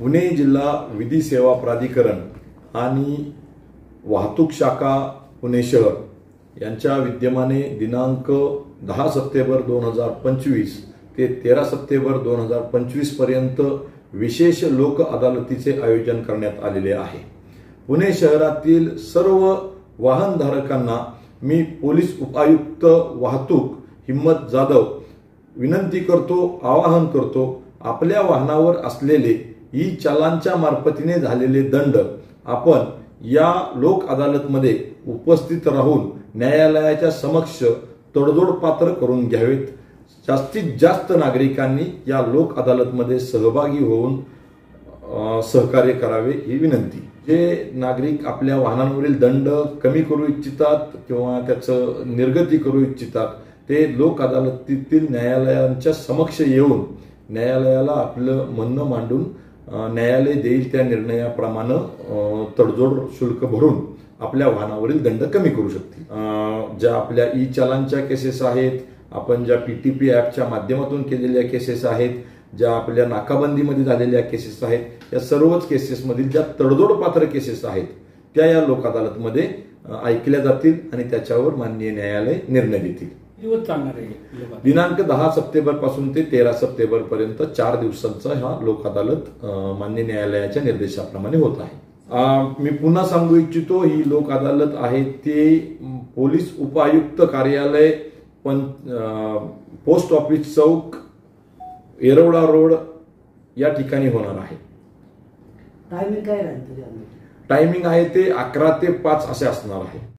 पुणे जिल्हा विधी सेवा प्राधिकरण आणि वाहतूक शाखा पुणे शहर यांच्या विद्यमाने दिनांक 10 सप्टेंबर 2025 ते 13 सप्टेंबर 2025 पर्यंत विशेष लोक अदालतीचे आयोजन करण्यात आलेले आहे। पुणे शहरातील सर्व वाहनधारकांना मी पोलीस उपायुक्त वाहतूक हिम्मत जाधव विनंती करतो, आवाहन करतो, आपल्या वाहनावर असलेले ई चालांच्या मार्फतीने झालेले दंड आपण या लोक अदालतमध्ये उपस्थित राहून न्यायालयाच्या समक्ष तडजोड पात्र करून घ्यावेत। जास्तीत जास्त नागरिकांनी या लोक अदालतमध्ये सहभागी होऊन सहकार्य करावे ही विनंती। जे नागरिक आपल्या वाहनांवरील दंड कमी करू इच्छितात किंवा त्याचं निर्गती करू इच्छितात ते लोक अदालतीतील न्यायालयांच्या समक्ष येऊन न्यायालयाला आपलं म्हणणं मांडून न्यायालय देईल त्या निर्णयाप्रमाणे तडजोड शुल्क भरून आपल्या वाहनावरील दंड कमी करू शकतील। ज्या आपल्या ई चालांच्या केसेस आहेत, आपण ज्या PTP ॲपच्या माध्यमातून केलेल्या केसेस आहेत, ज्या आपल्या नाकाबंदीमध्ये झालेल्या केसेस आहेत, या सर्वच केसेसमधील ज्या तडजोड पात्र केसेस आहेत त्या या लोक अदालतमध्ये ऐकल्या जातील आणि त्याच्यावर माननीय न्यायालय निर्णय देतील। दिनांक 10 सप्टेंबर पासून ते 13 सप्टेंबर पर्यंत 4 दिवसांचा हा लोक अदालत माननीय न्यायालयाच्या निर्देशाप्रमाणे होत आहे। मी पुन्हा सांगू इच्छितो, ही लोक अदालत आहे ते पोलीस उपायुक्त कार्यालय पोस्ट ऑफिस चौक येरवडा रोड या ठिकाणी होणार आहे। टायमिंग काय राहील? टायमिंग आहे ते 11 ते 5 असे असणार आहे।